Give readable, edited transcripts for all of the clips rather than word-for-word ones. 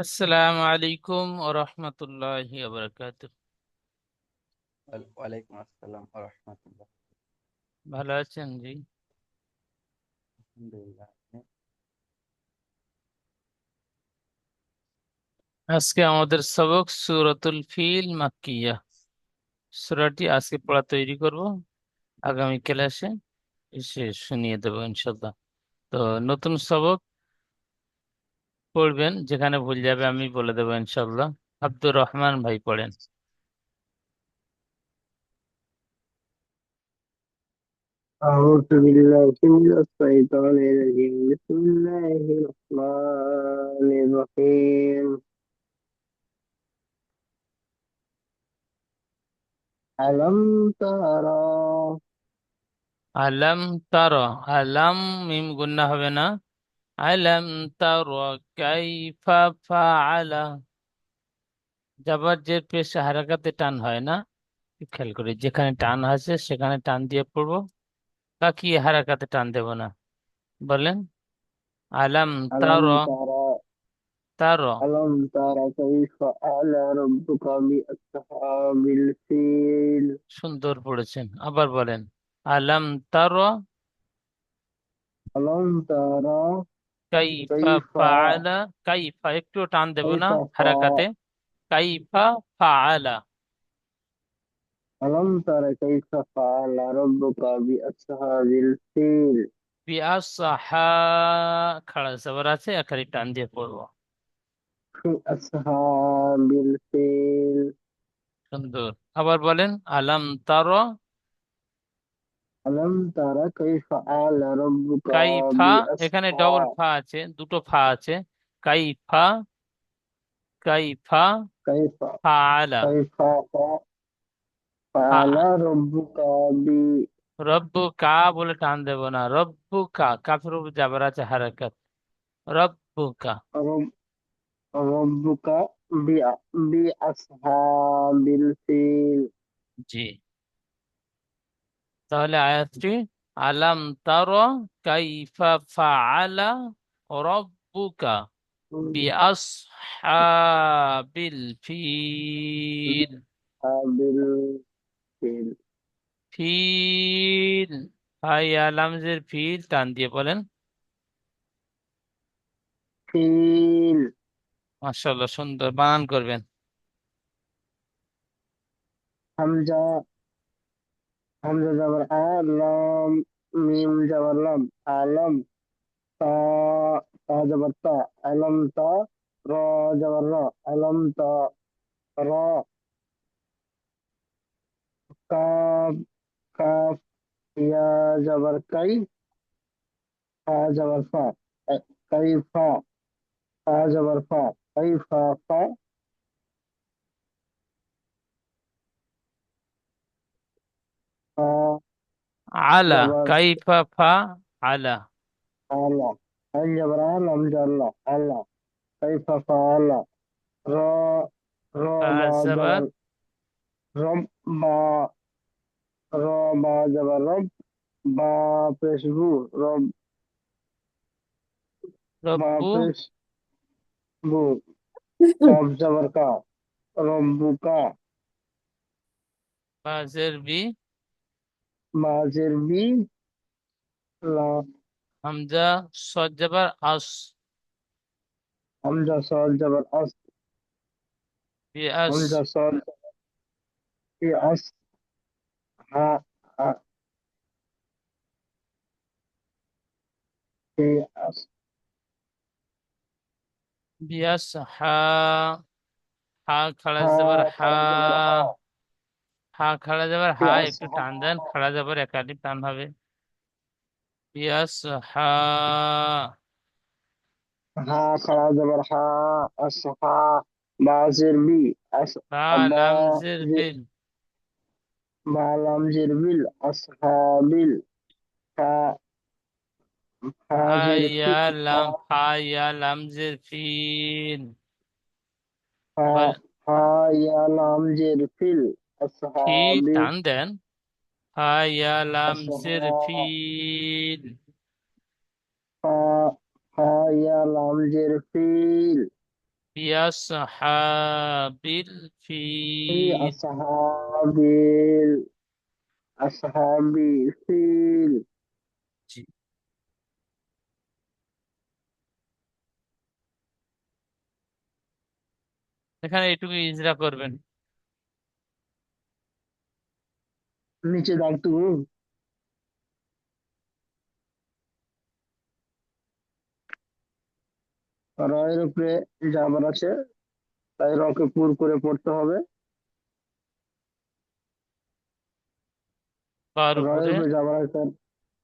আসসালামু আলাইকুম ওয়া রাহমাতুল্লাহি ওয়া বারাকাতুহু। ওয়ালাইকুম আসসালাম ওয়া রাহমাতুল্লাহ। ভালো আছেন জি? আলহামদুলিল্লাহ। আজকে আমাদের সবক সূরাতুল ফিল মাক্কিয়া। সূরাটি আজকে পড়া তৈরি করব, আগামী ক্লাসে এসে শুনিয়ে দেবো ইনশাআল্লাহ। তো নতুন সবক পড়বেন, যেখানে ভুল যাবে আমি বলে দেবো ইনশাআল্লাহ। আব্দুর রহমান ভাই পড়েন। أعوذ بالله من الشيطان الرجيم. بسم الله الرحمن الرحيم. ألم ترى আলাম তারা, আলাম মিম গুন্না হবে না। আলাম তারা কাইফা ফাআলা, যাবার যে পেশ হারাকাতে টান হয় না, খেয়াল করি যেখানে টান আছে সেখানে টান দিয়ে পড়বো, বাকি হারাকাতে টান দেব না। বলেন আলাম তার, ألم ترى তার। ألم ترى كيف فعل ربك بأصحاب الفيل. সুন্দর পড়েছেন, আবার বলেন আলাম তার ألم ترى কাইফা كيف ফাআলা। কাইফা একটু টান দেব না كيف হারাকাতে। কাইফা ফাআলা ألم ترى كيف فعل ربك بأصحاب الفيل. বিআসহা, খাড়া জবর আছে, একালি টান দিয়ে পড়বো। في أصحاب الفيل. সুন্দর, আবার বলেন আলাম তার ألم تر كيف فعل ربك কাইফা, এখানে ডবল بأصحاب. ফা আছে, দুটো ফা আছে। কাইফা, কাইফা كيف ফাআলা। كيف فعل ربك ب রব্বু কা বলে টান দেব না, রব্বু কা, কাফের উপর যাবার আছে হারাকাত। রব্বু কা। رب ربك بأصحاب الفيل. জি, তাহলে আয়াতটি আলাম তার কাইফা ফাআলা রব্বুকা বিআসহাবিল ফিল। بأصحاب الفيل. ফিল, ভাই আলামজের ফিল টান দিয়ে বলেন। فيل. মাশাআল্লাহ, সুন্দর বানান করবেন। همزة همزة زبر لام ميم زبر لام ألم تا تا زبر تا ألم تا را زبر را ألم تا را كاف كاف يا زبر كي فا زبر فا كيف فا زبر فا كيف فا فا আলা, زبر কাইফা ফা আলা। ألا أن زبر لم زبر لا ألا كيف فعل را را با فازبر، زبر رب با را با زبر رب با পেশবু রব বা রব্বু, পেশবু কব জবর কা রব্বুকা বাজের বি, মাঝের বি লা হামজা সদ জবর আস, হামজা সদ জবর আস বি আস। হামজা সদ বি আস হা হা বি আস বিয়াস হা, হা খাড়া হা জবর হা। খারা জবর হা হা খাড়া জবর বি হা, আস একটু হা টান দেন, খাড়া জবর একাধিক টান হবে। বিয়াস হা, হা খারা জবর হা আস হা বাজের বি আস বা বা লামজের বিল। বা লামজের বিল আসহাবিল ফা ফাজের ফি হাইয়া ফা লাম, হাইয়া লামজের ফিল। ফা বল, ফা ইয়া লামজের ফিল ফি আসহাবি টান দেন। হাইয়া লামজের আসহা ফিল। ফা ফা ইয়া লামজের ফিল বিয়াসহাবিল في ফিল। أصحاب أصحاب الفيل. জি। এখানে এটুকু ইজরা করবেন। নিচে দাগটুকু রয়ের উপরে জাবার আছে, তাই রকে পুর করে পড়তে হবে। কার রয়ের উপরে? উপরে জাবার আছে,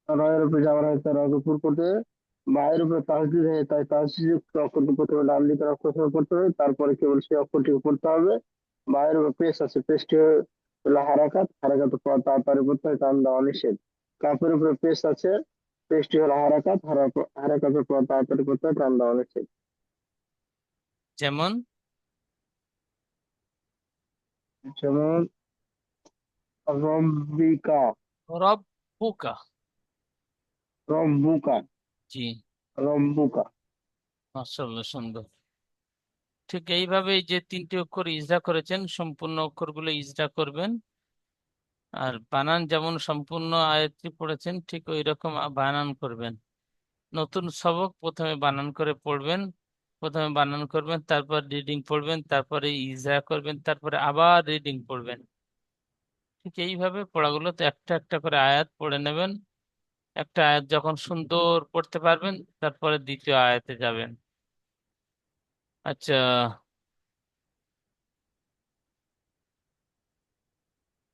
রয়ের উপরে যাওয়ার হয় তার আগে পুর করতে হবে। মায়ের উপরে তাসদিদ হয়, তাই তাসদিদযুক্ত অক্ষরটি প্রথমে ডান দিকের অক্ষর হিসেবে পড়তে হবে, তারপরে কেবল সেই অক্ষরটি পড়তে হবে। মায়ের উপরে পেশ আছে, পেশটি হলো হারাকাত, হারাকাত তাড়াতাড়ি পড়তে হয়, টান দেওয়া নিষেধ। কাপের উপরে পেশ আছে, পেশটি হলো হারাকাত, হারাকাতের পর তাড়াতাড়ি পড়তে হয়, টান দেওয়া নিষেধ। যেমন যেমন রব্বিকা, রব্বুকা। রব্বুকা, জি। রব্বুকা। মাশাআল্লাহ, সুন্দর। ঠিক এইভাবেই যে তিনটি অক্ষর ইজরা করেছেন, সম্পূর্ণ অক্ষরগুলো ইজরা করবেন। আর বানান যেমন সম্পূর্ণ আয়াতটি পড়েছেন ঠিক ওই রকম বানান করবেন। নতুন সবক প্রথমে বানান করে পড়বেন, প্রথমে বানান করবেন, তারপর রিডিং পড়বেন, তারপরে ইজরা করবেন, তারপরে আবার রিডিং পড়বেন। ঠিক এইভাবে পড়াগুলো তো একটা একটা করে আয়াত পড়ে নেবেন। একটা আয়াত যখন সুন্দর পড়তে পারবেন, তারপরে দ্বিতীয় আয়াতে যাবেন। আচ্ছা,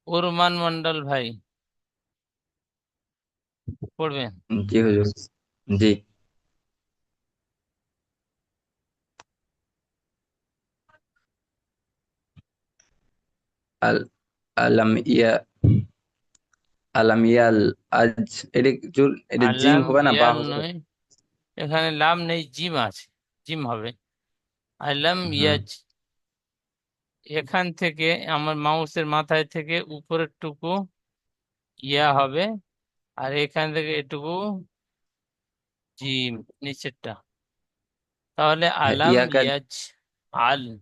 ওরমান মন্ডল ভাই পড়বেন। জি হুজুর। জি। আল আলাম ইয়া আলাম ইয়াল আজ, এটা এটা জিম আলাম হবে না বা ইয়াল হবে? নয়, এখানে লাম নেই, জিম আছে। জিম হবে। আলাম হুম। ইয়াজ। এখান থেকে আমার মাউসের মাথায় থেকে উপরের টুকু ইয়া হবে, আর এখান থেকে এটুকু জিম, নিচেরটা। তাহলে হ্যাঁ, আলাম ইয়াকাদ। ইয়াজ আল।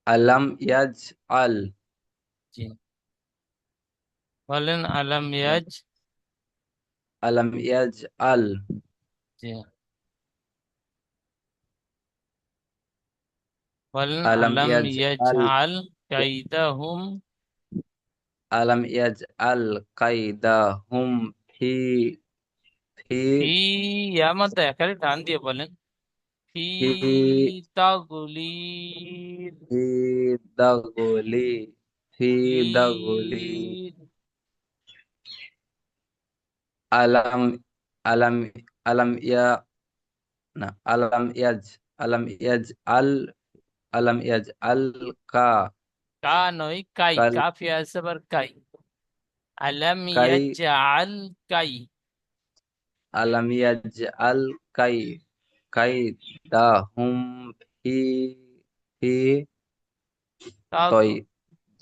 আলাম ইয়াজ আল। জি, বলেন আলাম ইয়াজ। আলাম ইয়াজ আল। জি, বলেন আলাম আলাম ইয়াজ ইয়াজ আল। আল কাইদাহুম। আলাম ইয়াজ আল কায়দা হুম ফি ফি ফি, ইয়ার মধ্যে একারে টান দিয়ে বলেন। ফি ফি তাগুলিল। ফি দাগুলি ফি দাগুলি। লিল। আলাম আলাম আলাম ইয়া না, আলাম ইয়াজ আল আলাম ইয়াজ আল কা কা নয়, কাই, কাল কাফি আছে আবার কাই। আলাম কাই ইয়াজআল কাই। আলাম ইয়াজ আল কাই কাই দা হুম ফি ফি তা, তই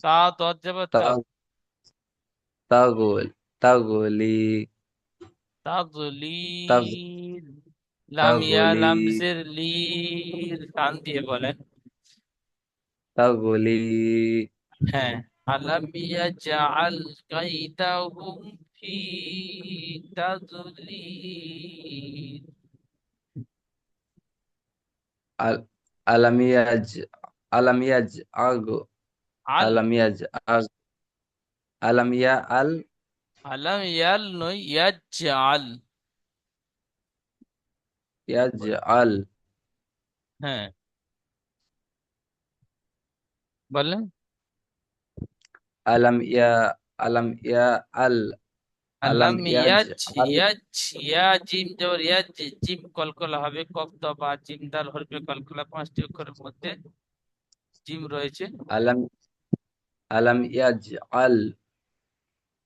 তা দত যাবে তা। তা তাগুল তাগুলি তাগ তাগলিল। লাম ইয়া তাগুলি লাম জের লির, টান দিয়ে বলেন। তাগুলি হ্যাঁ। আলাম ইয়াজআল কাইদাহুম ফি তাদলিল। আল আলাম ইয়াজ আলাম ইয়াজ আগ আল। আলাম ইয়াজ আগ আলাম ইয়া আল আলাম ইয়াল নয়, ইয়াজআল। ইয়াজ আল হ্যাঁ, বলেন। আলাম ইয়া আলাম ইয়া আল আলাম আলাম ইয়াজ ইয়াজ, আল ইয়াজ, ইয়া জিম জবর ইয়াজ, জিম কলকলা হবে, কফ বা জিম দাল হরফে কলকলা, পাঁচটি অক্ষরের মধ্যে জিম রয়েছে। আলাম আলাম ইয়াজ আল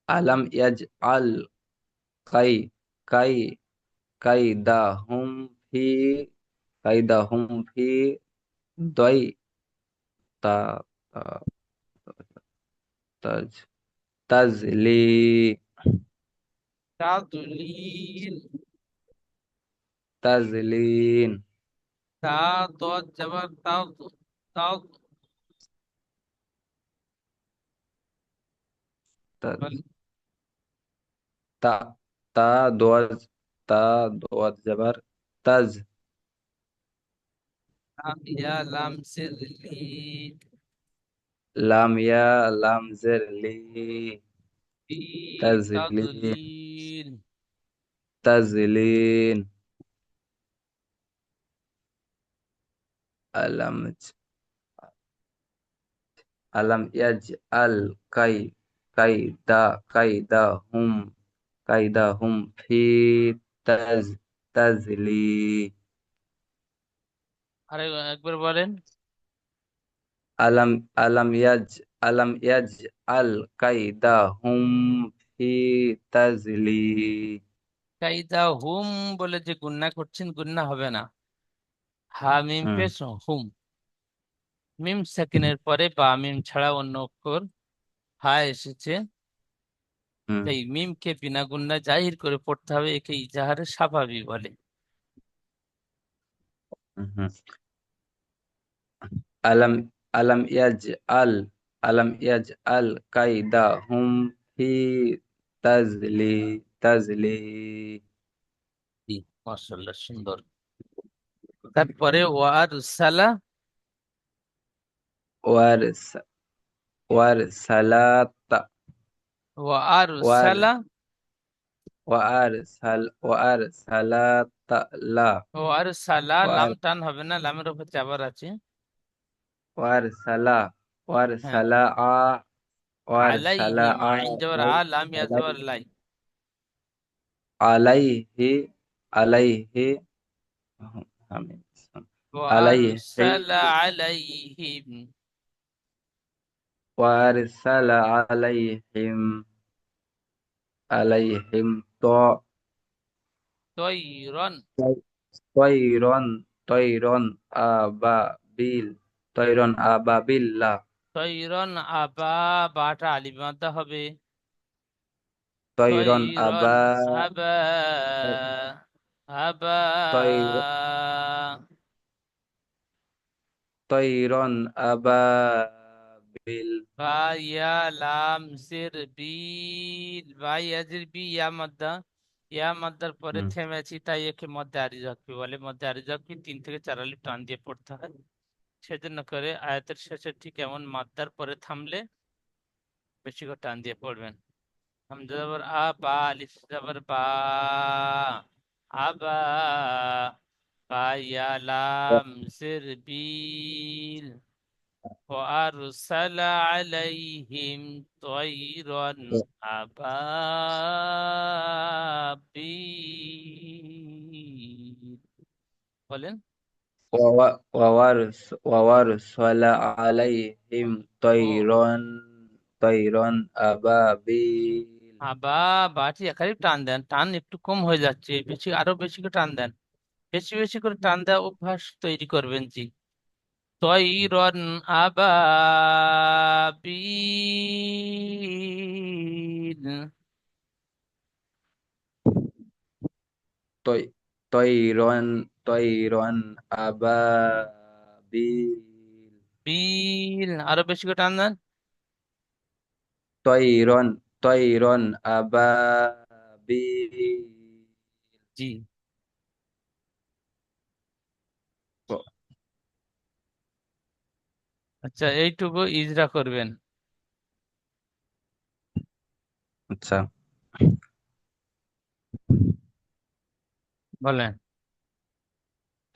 আলাম ইয়াজ আল কাই কাই কাইদা হুম ফি কাইদা হুম ফি দই তা তা- তাজ তাজলি তাদলিল। তাজলিন তা তো যাবার তাও তাও তা বল। তা তা দোয়াজ তা দোয়াজ যাবার তাজ। লাম ইয়া লাম সির লি লাম ইয়া লাম জের লি বি তাজলি তাদলিল। তাজলিন। আলাম আলাম ইয়াজ আল কাই কাইদা কাইদা হুম কাইদা হুম ফি তাজ তাজলি। আরে একবার বলেন। আলাম আলাম ইয়াজ আলাম ইয়াজ আল কাইদা হুম ফি তাজলি। কাইদা হুম বলে যে গুন্না করছেন, গুন্না হবে না। হা মিম হুম পেশ হুম, মিম সেকেন্ডের পরে বা মিম ছাড়া অন্য অক্ষর হা এসেছে, হুম তাই মিমকে বিনা গুন্না জাহির করে পড়তে হবে, একে ইজাহারে স্বাভাবিক বলে। হুম হুম। আলাম আলাম ইয়াজ আল আলাম ইয়াজ আল কাইদা হুম ফি তাজলি তাজলি। জি, মাশাআল্লাহ, সুন্দর। তারপরে ওয়ার সালা। ওয়ার ওয়ার সালাতা ওয়ার ওয়ার সালা। ওয়ার সালাতা লা ওয়ার সালা, লাম ওয়ার টান হবে না, লামের উপর চাবার আছে। ওয়ার সালা ওয়ার হ্যাঁ, সালা আ ওয়ার সালা আলাইহিম, আ আইন যাবার আ, লাম ইয়া আলাই যাবার লাই। আলাইহি আলাইহি আমিন ওয়ার আলাইহি সালা আলাইহিম ওয়ার সালা আলাইহিম আলাইহিম তৈরন। তৈরন তৈরন আবাবিল তৈরন আবাবিল্লা তৈরন আবা, বাটা আলিফ মাদ্দা হবে। তৈরন তৈরন আবা আবা, আবা তৈর তৈরন আবাবিল। বা ইয়া লাম জির বিল, বা ইয়াজির বি ইয়া মাদ্দা, ইয়া মাদ্দার পরে হুম থেমেছি, তাই একে মধ্যে আরিজাকি বলে। মধ্যে আরিজাকি 3 থেকে 4 আলিফ টান দিয়ে পড়তে হয়। সেজন্য করে আয়াতের শেষে ঠিক এমন মাদ্দার পরে থামলে বেশি করে টান দিয়ে পড়বেন। হামজা জবর আ, বা আলিফ জবর বা, আবা, বা ইয়া লাম জির বিল, وأرسل عليهم طيرا أبابيل। বলেন। ওয়ারসালা আলাইহিম ও তৈরন আবাবিল। আবা, বাটি একাই টান দেন, টান একটু কম হয়ে যাচ্ছে, বেশি আরো বেশি করে টান দেন। বেশি বেশি করে টান দেওয়া অভ্যাস তৈরি করবেন। জি, তৈরন আবাবিল। তৈ তৈরন তৈরন আবাবিল বিল, আরো বেশি করে টান দেন। তৈরন তৈরন আবাবিল। জি, আচ্ছা, এইটুকু ইজরা করবেন। আচ্ছা, বলেন।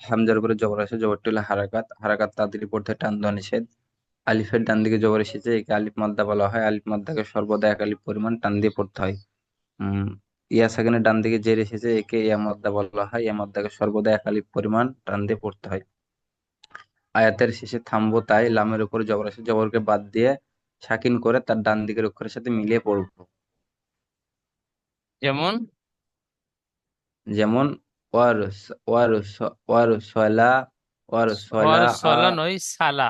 হামজার উপরে জবর আছে, জবরটি হলো হারাকাত। হারাকাত তাড়াতাড়ি পড়তে টান দেওয়া নিষেধ। আলিফের ডান দিকে জবর এসেছে, একে আলিফ মাদ্দা বলা হয়। আলিফ মাদ্দাকে সর্বদা এক আলিফ পরিমাণ টান দিয়ে পড়তে হয়। ইয়া সাকিনের ডান দিকে জের এসেছে, একে ইয়া মাদ্দা বলা হয়। ইয়া মাদ্দাকে সর্বদা এক আলিফ পরিমাণ টান দিয়ে পড়তে হয়। আয়াতের শেষে থামবো, তাই লামের উপরে জবর আছে, জবরকে বাদ দিয়ে সাকিন করে তার ডান দিকের অক্ষরের সাথে মিলিয়ে পড়বো। যেমন যেমন ওয়ারস ওয়ারস ওয়ারসলা ওয়ার ওয়ারসলা আ সলা নয়, সালা।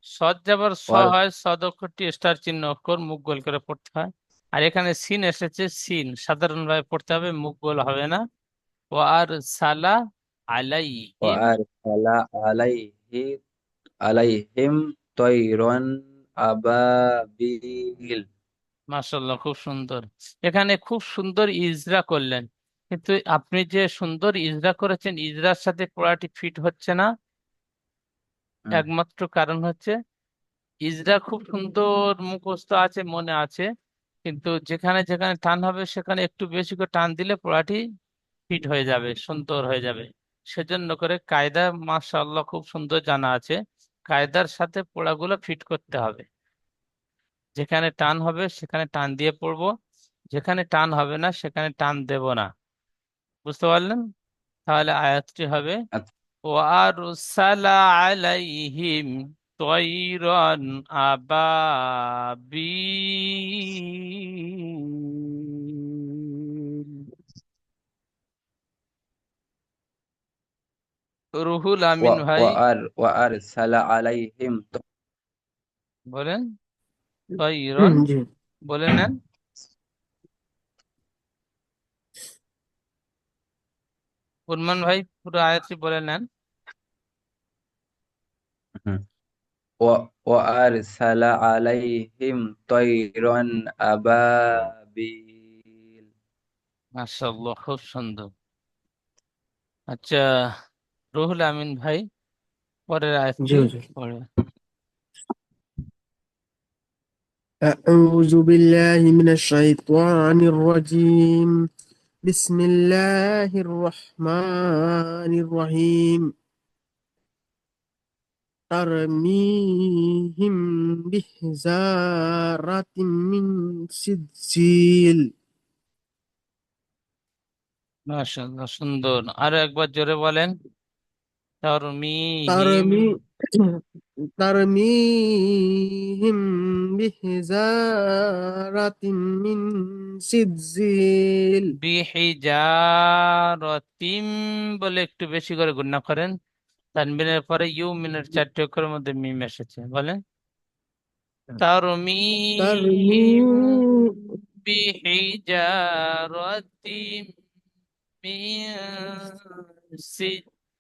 সদ যাবার স ওয়ার হয়, সদ অক্ষরটি স্টার চিহ্ন অক্ষর, মুখ গোল করে পড়তে হয়। আর এখানে সিন এসেছে, সিন সাধারণভাবে পড়তে হবে, মুখ গোল হবে না। ওয়ার সালা আলাইহিম। وأرسل عليهم طيرا أبابيل। মাশাআল্লাহ, খুব সুন্দর। এখানে খুব সুন্দর ইজরা করলেন, কিন্তু আপনি যে সুন্দর ইজরা করেছেন, ইজরার সাথে পড়াটি ফিট হচ্ছে না। হুম, একমাত্র কারণ হচ্ছে ইজরা খুব সুন্দর মুখস্থ আছে, মনে আছে, কিন্তু যেখানে যেখানে টান হবে সেখানে একটু বেশি করে টান দিলে পড়াটি ফিট হয়ে যাবে, সুন্দর হয়ে যাবে। সেজন্য করে কায়দা মাশাআল্লাহ খুব সুন্দর জানা আছে। কায়দার সাথে পড়াগুলো ফিট করতে হবে। যেখানে টান হবে সেখানে টান দিয়ে পড়বো, যেখানে টান হবে না সেখানে টান দেব না। বুঝতে পারলেন? তাহলে আয়াতটি হবে আচ্ছা। ওয়ারসালা আলাইহিম তয়রান আবাবিল। রুহুল আমিন ভাই وأرسل عليهم বলেন তয়রান, জি। বলে নেন। উন্মান ভাই পুরো আয়াতটি বলে নেন। وأرسل عليهم طيرا أبابيل। মাশাআল্লাহ, খুব সুন্দর। আচ্ছা, রুহুল আমিন ভাই পরের জি আয়াতটি হুজুর। পড়ে। أعوذ بالله من الشيطان الرجيم. بسم الله الرحمن الرحيم. ترميهم بحجارة من سجيل. মাশাআল্লাহ, সুন্দর। আরো একবার জোরে বলেন। তারমিহিম ترمي ترميهم بحجارة من سجيل. বিহিজারতিম বলে একটু বেশি করে গুণনা করেন। তানবিনের পরে মিনের 4টি অক্ষরের মধ্যে মিম এসেছে, বলেন। ترمي তারমিহিম বিহিজারতিম মিন সিজিল,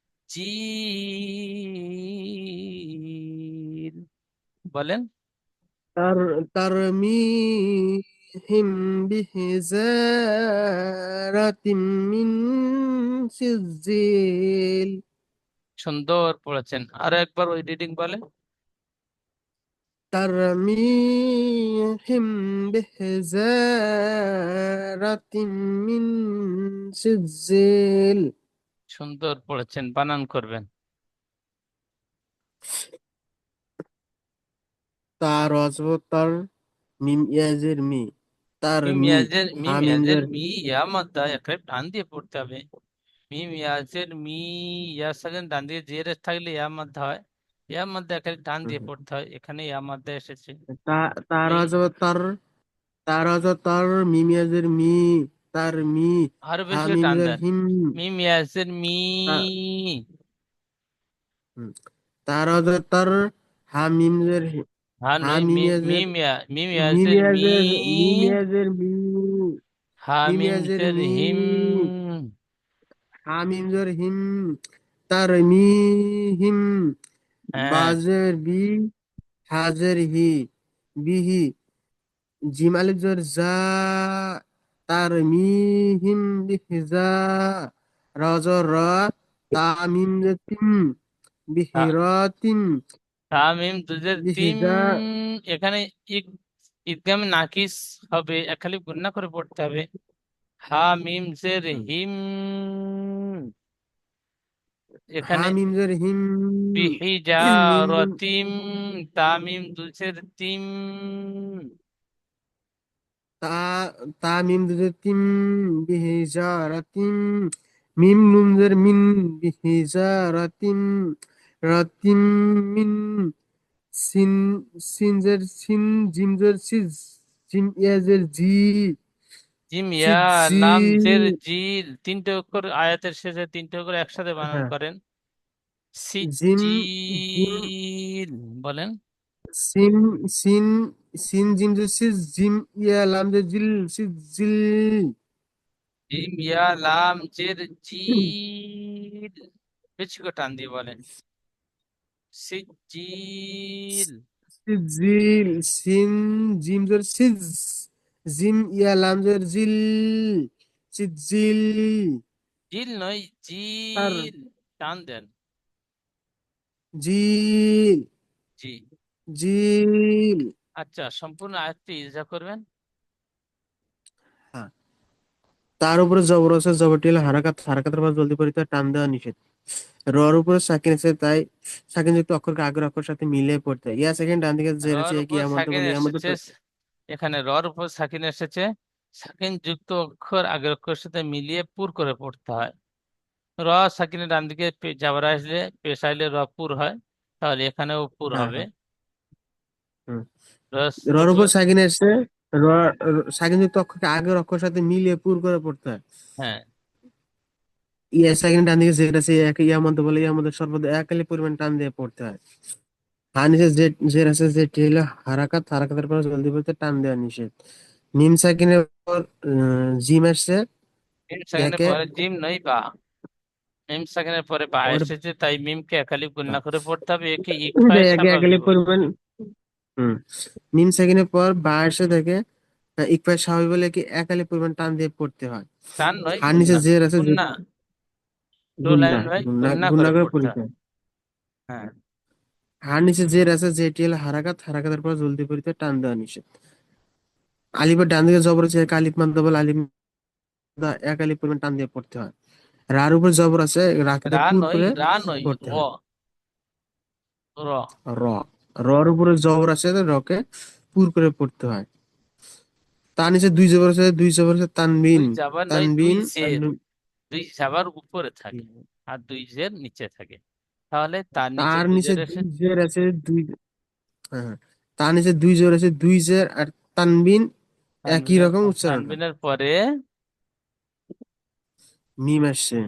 বলেন। ترميهم بحجارة من سجيل. সুন্দর পড়েছেন, আরো একবার ওই রিডিং বলেন। ترميهم بحجارة من سجيل. সুন্দর পড়েছেন, বানান করবেন। তার অজব তার, মিম ইয়াজের মি, তার মি, মিম হামিম ইয়াজের জের মি, ইয়া মাদ্দা একটা টান দিয়ে পড়তে হবে। মিম ইয়াজের মি, ইয়া সাকিন ডান দিয়ে জের থাকলে ইয়া মাদ্দা হয়। ইয়া মাদ্দা একটা টান দিয়ে পড়তে হয়, এখানে ইয়া মাদ্দা এসেছে। তার মি, অজব তার, তার অজব তার, মিম ইয়াজের মি, তার মি, আরো বেশি করে হামিম টান জের দেন। হিম, মিম ইয়াজের মি, হুম, তার অজব তার, হামিম জের হি, হ্যাঁ নই, হামিম ইয়াজের, মিম মিম ইয়াজের মি, ইয়াজের, মিম ইয়াজের মি, হা মিম মিম ইয়াজের জের মি, হিম। হামিম জের হিম, তার মি হিম, হ্যাঁ, বাজের বি, হাজের হি, বিহি, জিম আলিফ জের জা, তার মিহিম বিহিজা, রজর র, তামিম জের তিম, বিহিরাতিম, তামিম দুজের তিম। বিহিজা, এখানে ইদগামে নাকিস হবে, খালি গুণনা করে পড়তে হবে। হা মিম জের হিম, এখানে হামিম জের হিম, মিম নুন, বিহিজারতিম, তামিম দুজের তিম। তা, তামিম জের তিম, বিহিজারাতিম, মিম নুন জের মিন, বিহিজারাতিম, রাতিম মিন, সিন, সিনজের সিন, জিমজের সিজ, জিম ইয়াজের জি, জিম ইয়া সিজি, লাম জের জিল, 3টে অক্ষর আয়াতের শেষে 3টে অক্ষর একসাথে বানান হ্যাঁ, করেন। জিম, জিম, সিজিল, বলেন। সিন, সিন, সিন জিমজের সিজ, জিম ইয়া লামজের জিল, সিজিল, জিম ইয়া লাম জের জিল, বেশি করে টান দিয়ে বলেন। সিজিল। সিজিল, সিন জিম জের সিজ, জিম ইয়া লাম জের জিল, সিজিল। জিল নয়, আর জিল। টান দেন। জিল, জি। জিল। আচ্ছা, সম্পূর্ণ আয়াতটি ইজা করবেন। হ্যাঁ, তার উপরে জবর আছে, জবরটি হলো হারাকাত, হারাকাতের পর জলদি পরিতে টান দেওয়া নিষেধ। রর উপরে সাকিন আছে, তাই সাকিন যুক্ত অক্ষরকে আগের অক্ষরের সাথে মিলিয়ে পড়তে হয়। ইয়া সেকেন্ড ডান দিকে জের আছে, রর কি উপর ইয়ার মধ্যে সাকিন বলে, ইয়ার মধ্যে এসেছে। এখানে রর উপর সাকিন এসেছে, সাকিন যুক্ত অক্ষর আগের অক্ষরের সাথে মিলিয়ে পুর করে পড়তে হয়। র সাকিনের ডান দিকে যাবার আসলে পেশ আইলে র পুর হয়, তাহলে এখানেও পুর হ্যাঁ হবে। হ্যাঁ। হুম। রস রর উপর প্রথমে। সাকিন এসছে, সাকিন যুক্ত অক্ষরকে আগের অক্ষরের সাথে মিলিয়ে পুর করে পড়তে হয়। হ্যাঁ, ইয়া সেকেন্ড ডান দিকে জের আছে, ইয়ার মধ্যে বলে, ইয়ার মধ্যে সর্বদা এক আলি পরিমাণ টান দিয়ে পড়তে হয়। হ্যাঁ, নিচে জের আছে, যেটি হলো হারাকাত, হারাকাতের পর জলদি বলতে টান দেওয়া নিষেধ। মিম সাকিনের পর জিম আসছে, মিম সাকিনের একে পরে জিম নয় বা। মিম সাকিনের পরে বা ওর এসেছে, তাই মিমকে একালিপ গুণনা করে পড়তে হবে, একে ইকফায় একে এক আলি স্বাভাবিক বলে। পরিমাণ। হুম। মিম সেকেন্ডের পর বা এসে থেকে ইকফার স্বাভাবিক বলে কি এক আলি পরিমাণ টান দিয়ে পড়তে হয়। টান নয়, হার নিচে গুণনা। জের আছে, গুণনা। টু গুন্না লাইন ভাই, গুন্না গুণনা গুন্না করে করে পড়তে পড়তে হয়। হয়। হ্যাঁ। হার নিচে জের আছে, যেটি হলো হারাকাত, হারাকাতের পর জলদি পরিতে টান দেওয়া নিষেধ। আলিফের ডান দিকে জবর আছে, এক আলিফ মাদ্দা বলে আলিফ মাদ্দা এক আলিফ পরিমাণ টান দিয়ে পড়তে হয়। রার উপর জবর আছে, রাকে রা পুর নয়, করে রা নয়, পড়তে র। হয়। র। র, রর উপরে জবর আছে, রকে পুর করে পড়তে হয়। তার নিচে দুই জবর আছে, দুই জবর আছে, তানবিন, দুই জাবার নয়, দুই তানবিন জের। দুই জাবার উপরে থাকে আর দুই জের নিচে থাকে, তাহলে তার নিচে তার দুই নিচে জের দুই এসে। জের আছে, দুই, হ্যাঁ, তার নিচে দুই জের আছে, দুই জের আর তানবিন একই তানবিনের রকম উচ্চারণ হয়। তানবিনের পরে। মিম আসছে।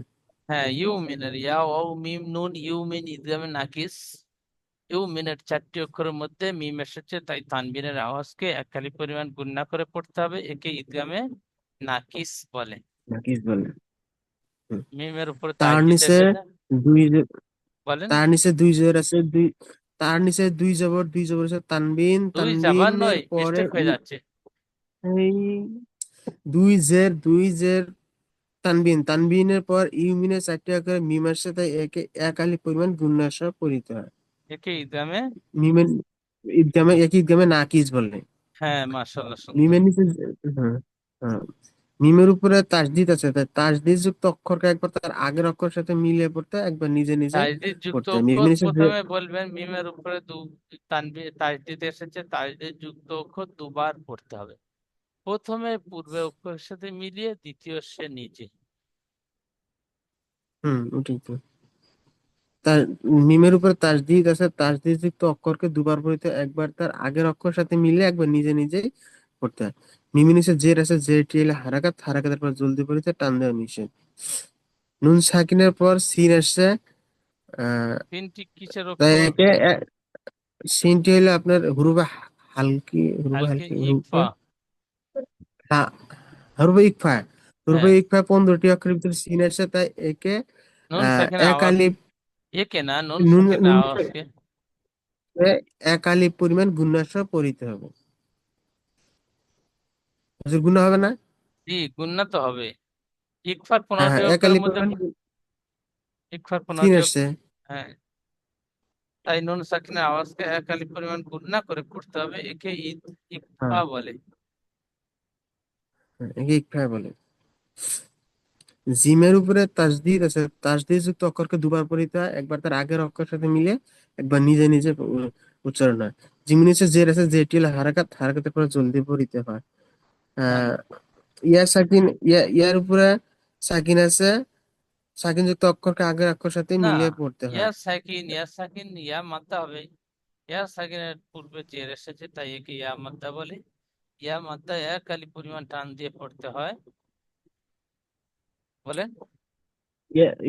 হ্যাঁ, ইউ মিনের ইয়া ও মিম নুন ইউ মিন ইদগামে নাকিস। ইউ মিনের চারটি অক্ষরের মধ্যে মিম এসেছে, তাই তানবিনের আওয়াজকে এককালি পরিমাণ গুণনা করে পড়তে হবে, একে ইদগামে নাকিস বলে। নাকি বলে। হুম। মিমের উপরে তার তাসদিদ নিচে এসেছে। দুই বলেন। তার নিচে দুই জের আছে, দুই, তার নিচে দুই জবর, দুই জবর আছে, তানবিন, দুই জাবার তানবিনের নয়, পরে মিস্টেক হয়ে যাচ্ছে। এই দুই জের তানবিন, তানবিনের পর ইউমিনের চারটি আকারে মিম আসছে, তাই একে এক আলিফ পরিমাণ গুণনা সহ পড়িতে হয়। একে ইদগামে। মিমের ঈদগামে, একই ঈদগামে নাকিস বলে। হ্যাঁ, মাশাআল্লাহ, সুন্দর। মিমের নিচে হ্যাঁ, হ্যাঁ, মিমের উপরে তাসদিদ আছে, তাই তাসদিদ যুক্ত অক্ষরকে একবার তার আগের অক্ষরের সাথে মিলিয়ে পড়তে হয়, একবার নিজে নিজে তাজদিদ যুক্ত পড়তে হয়। অক্ষর মিমের নিচে প্রথমে বলবেন, মিমের উপরে তাজদিদ এসেছে, তাজদিদ যুক্ত অক্ষর দুবার পড়তে হবে। প্রথমে পূর্বে অক্ষরের সাথে মিলিয়ে, দ্বিতীয় সে নিচে। ওটাই তো। তার মিমের উপরে তাসদিদ আছে, তাসদিদ যুক্ত অক্ষরকে দুবার পড়তে হয়, একবার তার আগের অক্ষরের সাথে মিলিয়ে, একবার নিজে নিজেই পড়তে হয়। মিমের নিচে জের আছে, জেরটি হলো হারাকাত, হারাকাতের পর জলদি পড়তে টান দেওয়া নিষেধ। নুন সাকিনের পর সিন আসছে, আহ তিনটি কিসের তাই অক্ষর? একে সিনটি হলো আপনার হুরুফে হালকি, হুরুফে হালকে হালকি, ইকফা। হ্যাঁ, হুরুফে ইকফা। হুরুফে হ্যাঁ, ইকফা 15টি অক্ষরের ভিতরে সিন আসছে, তাই একে নুন সাকিনের এক আওয়াজ। আলিফ, একে না, নুন নুন সাকিনের নুন আওয়াজকে। এক আলিফ পরিমাণ গুণনা সহ পড়িতে হবে। হুজুর, গুণা হবে না? জি, গুণনা তো হবে। ইকফার হ্যাঁ 15টি হ্যাঁ, এক অক্ষরের আলিফ মধ্যে। পরিমাণ ইকফার সিন 15টি আসছে। হ্যাঁ, তাই নুন সাকিনের আওয়াজকে এক আলিফ পরিমাণ গুণনা করে পড়তে হবে, একে ইকফা হ্যাঁ বলে। হ্যাঁ, একে ইকফা বলে। জিমের উপরে তাসদিদ আছে, তাসদিদ যুক্ত অক্ষরকে দুবার পড়িতে হয়, একবার তার আগের অক্ষরের সাথে মিলে, একবার নিজে নিজে উচ্চারণ হয়। জিমের নিচে জের আছে, যেটি হলো হারাকাত, হারাকাতের পরে জলদি পড়িতে হয়। হ্যাঁ। আহ ইয়া সাকিন, ইয়ার উপরে সাকিন আছে, সাকিন যুক্ত অক্ষরকে আগের অক্ষরের সাথে না, মিলিয়ে পড়তে ইয়া হয়। সাকিন, ইয়া সাকিন, ইয়া মাদ্দা হবে। ইয়া সাকিনের পূর্বে জের এসেছে, তাই একে ইয়া মাদ্দা বলে। ইয়া মাদ্দা এক আলিফ পরিমাণ টান দিয়ে পড়তে হয়। বলেন।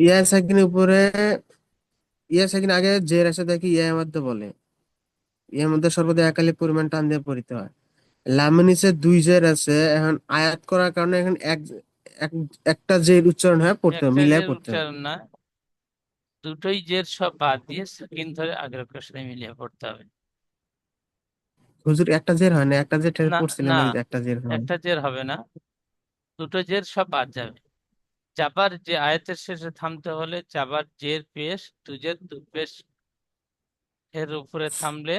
ইয়া সাকিনের উপরে, ইয়া সাকিন আগে জের আছে, দেখি ইয়া মধ্যে বলে, ইয়া মধ্যে সর্বদা এক আলিফ পরিমাণ টান দিয়ে পড়িতে হয়। লামের নিচে দুই জের আছে, এখন আয়াত করার কারণে এখন এক একটা জের উচ্চারণ হয়, পড়তে হবে, একটা মিলায় জের পড়তে হবে। উচ্চারণ না। দুটোই জের সব বাদ দিয়ে সাকিন ধরে আগের অক্ষরের সাথে মিলিয়ে পড়তে হবে। হুজুর একটা জের হয় না, একটা জের টের না পড়ছিলেন না, ওই যে একটা জের হয়। একটা জের হবে না, দুটো জের সব বাদ যাবে। জাবার যে আয়াতের শেষে থামতে হলে জাবার জের পেশ দুজের দু পেশ এর উপরে থামলে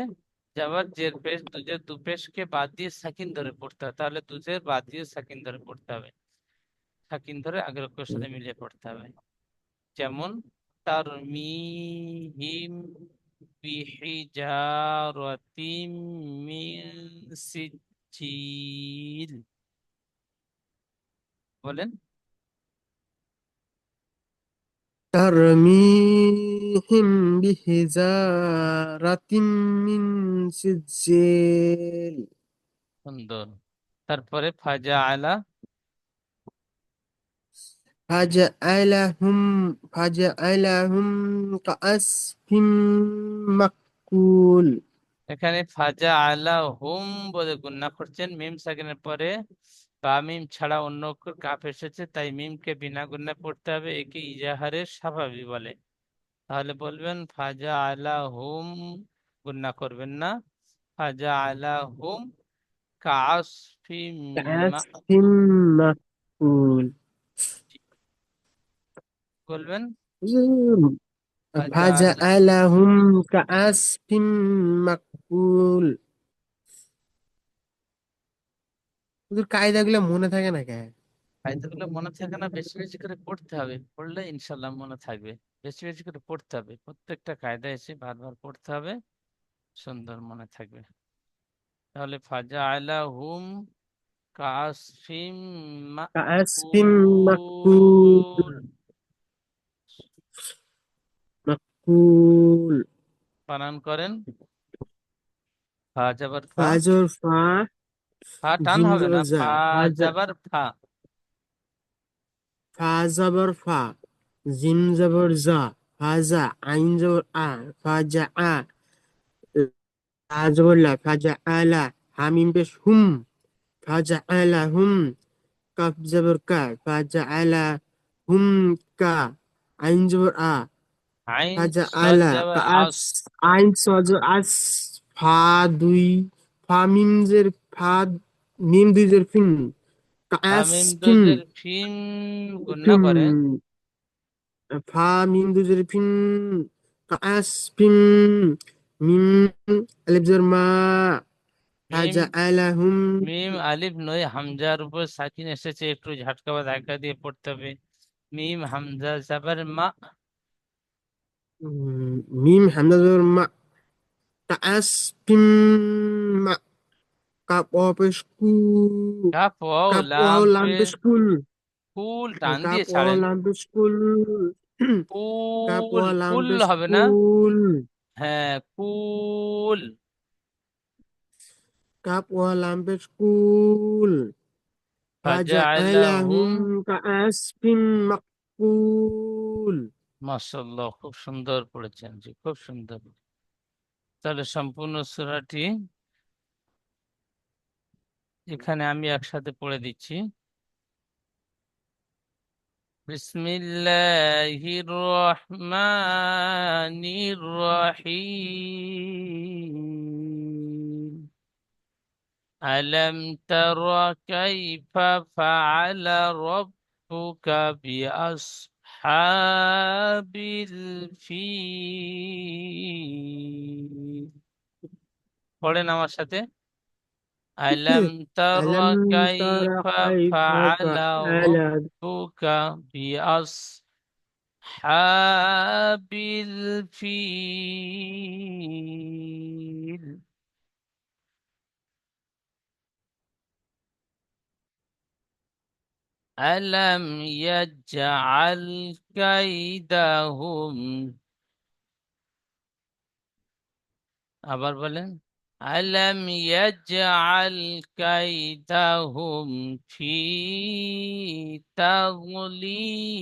জাবার জের পেশ দুজের দু পেশকে বাদ দিয়ে সাকিন ধরে পড়তে হবে, তাহলে দুজের বাদ দিয়ে সাকিন ধরে পড়তে হবে, সাকিন ধরে আগের অক্ষরের সাথে মিলিয়ে পড়তে হবে। যেমন তারমিহিম বিহিজারাতিম মিন সিজিল। বলেন। ترميهم بحجارة من سجيل সুন্দর। তারপরে ফাজা আলা। فجعلهم فجعلهم كعصف مأكول। এখানে ফাজা আলা হুম বলে গুণনা করছেন, মিম সাকিনের পরে বা মিম ছাড়া অন্য অক্ষর কাফ এসেছে, তাই মিমকে বিনা গুণনা পড়তে হবে, একে ইজাহারের স্বাভাবিক বলে। তাহলে বলবেন ফাজা আলা হুম, গুণনা করবেন না, ফাজা আলা হুম কাসফিম كعصف مأكول বলবেন ফাজা আলা। فجعلهم كعصف مأكول। তোদের কায়দাগুলো মনে থাকে না কেন? কায়দাগুলো মনে থাকে না, বেশি বেশি করে পড়তে হবে, পড়লে ইনশাল্লাহ মনে থাকবে। বেশি বেশি করে পড়তে হবে, প্রত্যেকটা কায়দা এসে বারবার পড়তে হবে, সুন্দর মনে থাকবে। তাহলে ফাজা আলা হুম কাসফিম كعصف মাকুল। مأكول مأكول বানান করেন। ফা যাবার ফা, فاجر فا ফা টান জিম হবে না, জবর জা ফা ফাজা যাবার ফা। ফা জবর ফা জিম জবর জা ফাজা আইন জবর আ ফাজা আ লা জবর লা ফাজা আলা হামিম পেশ হুম ফাজা আলা হুম কাফ জবর কা ফাজা আলা হুম কা আইন জবর আ আইন ফাজা সদ আলা যাবার কাস আস। আইন সজর আস ফা দুই ফা মিম জের ফা মিম দুই জের ফিন ফা কাস মিম ফিন দোজের ফিম, গুণনা ফিম করে। ফা মিম দুই জের ফিন কাস ফিম মিম আলিফ জের মা মিম, ফাজা আলা হুম মিম আলিফ নয়, হামজার উপর সাকিন এসেছে, একটু ঝটকা বা ধাক্কা দিয়ে পড়তে হবে। মিম হামজা যাবার মা। মিম হামজা জবর মা কাস ফিম মা কাপ অপেশ কু কাফ ওয়াও কাপ লাম ওয়াও লাম পে পেশ কুল কুল টান কাপ দিয়ে ওয়াও ছাড়েন। লাম পেশ কুল কাপ কুল, ওয়াও লাম কুল পেশ হবে না, কুল হ্যাঁ কুল। কাপ ওয়াও লাম পেশ কুল ফাজআলাহুম, فجعلهم كعصف مأكول। মাশাআল্লাহ, খুব সুন্দর পড়েছেন জি, খুব সুন্দর। তাহলে সম্পূর্ণ সূরাটি এখানে আমি একসাথে পড়ে দিচ্ছি। বিসমিল্লাহির রহমানির রহিম। ألم تر كيف فعل ربك بأصحاب الفيل؟ পড়েন আমার সাথে। ألم تر ألم تر كيف كيف فعل فعل ربك بأصحاب الفيل؟ ألم يجعل كيدهم، আবার বলেন। ألم يجعل كيدهم في تضليل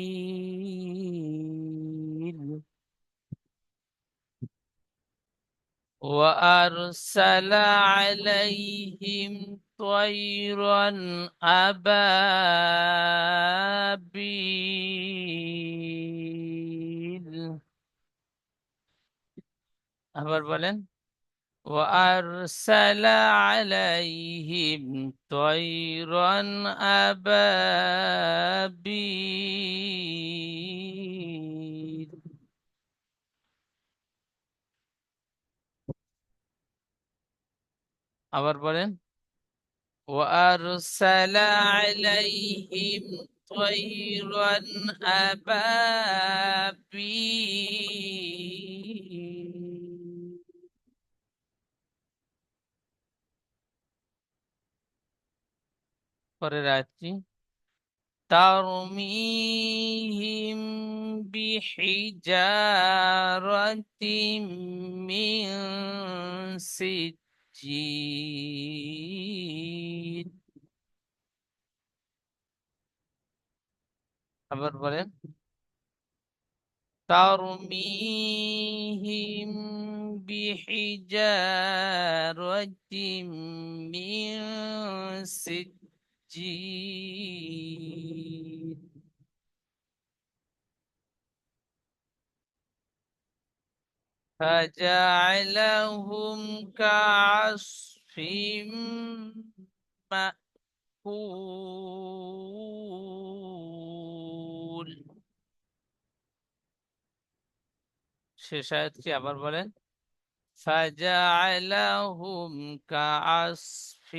وأرسل عليهم طيرا أبابيل আবার বলেন, وأرسل عليهم طيرا أبابيل। আবার বলেন, وأرسل عليهم طيرا أبابيل। পরের আয়াতটি, ترميهم بحجارة من سجيل। আবার বলেন, ترميهم بحجارة من سجيل। فجعلهم كعصف مأكول। শেষ আয়াতটি আবার বলেন, فجعلهم كعصف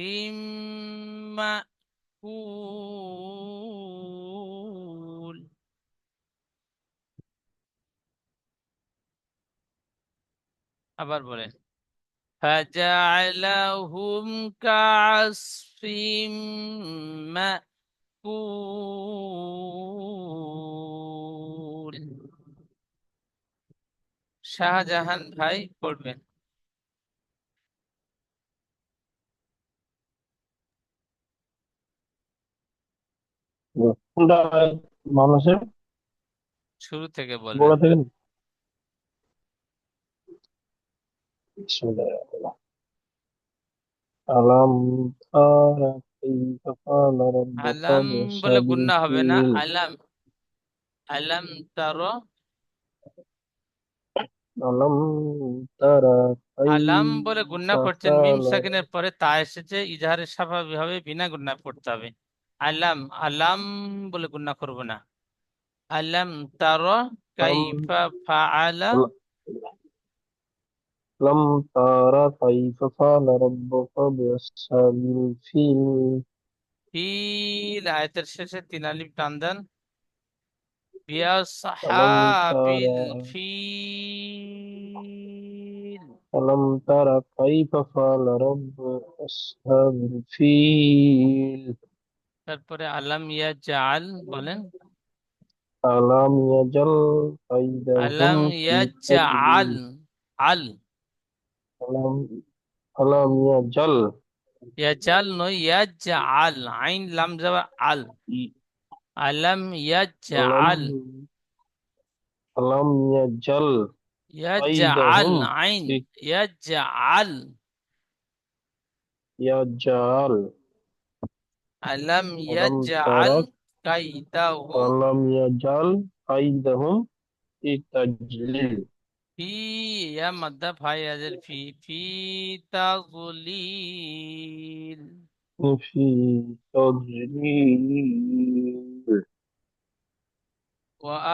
مأكول। আবার বলেন, فجعلهم كعصف مأكول। শাহজাহান ভাই পড়বেন কোনটা মানুষের শুরু থেকে বলবেন। গোড়া থেকে? বিসমিল্লাহির আলাম তারা কাইফা ফাআলা রাব্বুকা আলাম বলে বিআসহাবিল গুন্না হবে না, ফিল। আলাম, আলাম তারা। আলাম তারা আলাম বলে গুন্না কাইফা করছেন, মিম ফাআলা। সাকিনের পরে তা এসেছে, ইজহারের স্বাভাবিক ভাবে বিনা গুন্না পড়তে হবে। আলাম, আলাম বলে গুন্না করব না। আলাম তারা কাইফা ফাআলা। আলাম তারা কাইফা ফাআলা রাব্বুকা বিআসহাবিল ফিল। ফিল আয়াতের শেষে তিন আলিফ টান দেন। আলাম বিআসহাবিল তারা ফিল। আলাম তারা কাইফা ফাআলা রাব্বুকা বিআসহাবিল ফিল। তারপরে আলাম ইয়াজআল বলেন, আলাম ইয়াজাল কাইদাহুম আলাম ফি ইয়াজআল, তাদলিল। আল, আলাম আলাম ইয়াজাল ইয়াজাল নয়, ইয়াজআল, আইন লাম যাওয়া আল। আলাম আলাম ইয়াজআল, আলাম ইয়াজাল ইয়াজআল কাইদাহুম আইন, ফি। ইয়াজআল। ইয়াজাল আলাম আলাম ইয়াজআল তারাক কাইদাহুম আলাম ইয়াজাল কাইদাহুম ফি তাজলিল। ফি, ইয়া মাদ্দা ফাই আজের ফি, ফি তাযলিল। ফি তাজলিল।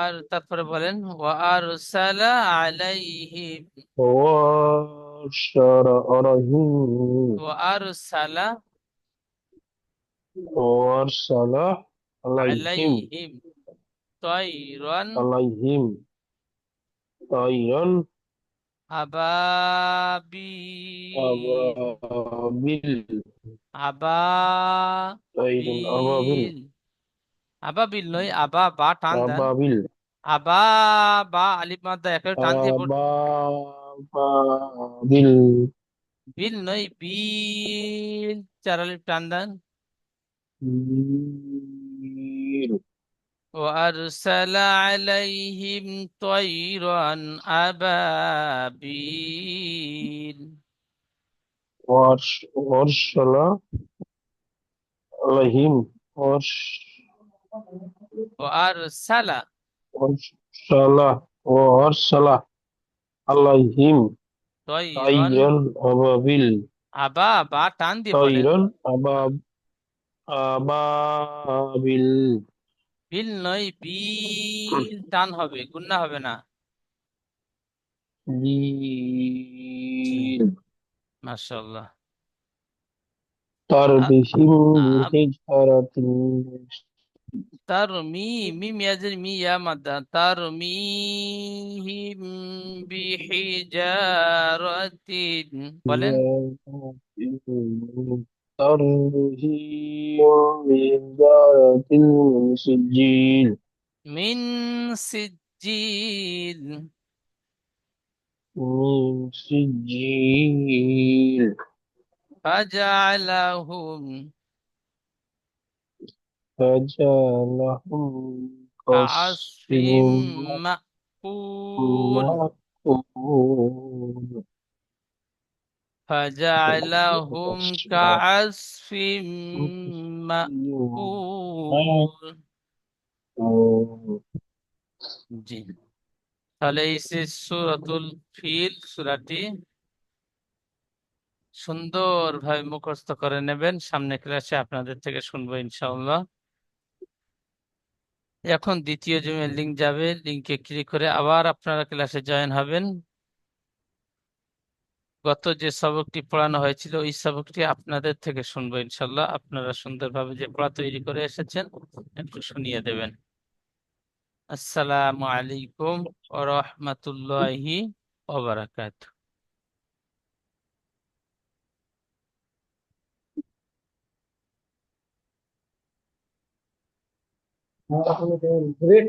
আর তারপরে বলেন, ওয়ারসালা আলাইহিম, ওয়াশারাহিম ওয়ারসালা ওয়ারসালা আলাইহিম আলাইহিম তয়রান আলাইহিম তাইরান আবাবিল। আবাবিল। তাইরান আবাবিল। আবাবিল, আবাবিল নয়, আবা, বা টান দেন। আবাবিল আবা, বা আলিফ মাদ্দা একে টান দিয়ে পড়তে। আবাবিল। বিল নয়, বিল, চার আলিফ টান দেন। বিল। وأرسل عليهم طيرا أبابيل। ওয়ারসালা আলাইহিম وأرسل ওয়ারসালা ওয়ারসালা আলাইহিম তৈরন। طيرا أبابيل আবা বা টান দিয়ে পড়েন। طيرا أبابيل বিল নয়, বিল টান হবে, গুন্না হবে না। জি, جيل মাশাআল্লাহ। আ- ترميهم আ- بحجارة তার মি, মিম ইয়াজের মি ইয়া মাদ্দা, তার মিহিম বিহিজারাতিন, বলেন। ترميهم بحجارة من سجيل মিন সিজিল। من سجيل ফাজআলাহুম فجعلهم كعصف কাআসফিম মাকুল। مأكول ফাজআলাহুম কাআসফিম মাকুল। জি, তাহলে এই যে সূরাতুল ফিল, সূরাটি সুন্দরভাবে মুখস্থ করে নেবেন, সামনে ক্লাসে আপনাদের থেকে শুনবো ইনশাআল্লাহ। এখন দ্বিতীয় জুমের লিংক যাবে, লিংকে ক্লিক করে আবার আপনারা ক্লাসে জয়েন হবেন। গত যে সবকটি পড়ানো হয়েছিল ওই সবকটি আপনাদের থেকে শুনবো ইনশাআল্লাহ। আপনারা সুন্দরভাবে যে পড়া তৈরি করে এসেছেন একটু শুনিয়ে দেবেন। আসসালামু আলাইকুম ওয়া রাহমাতুল্লাহি ওয়া বারাকাতুহু। great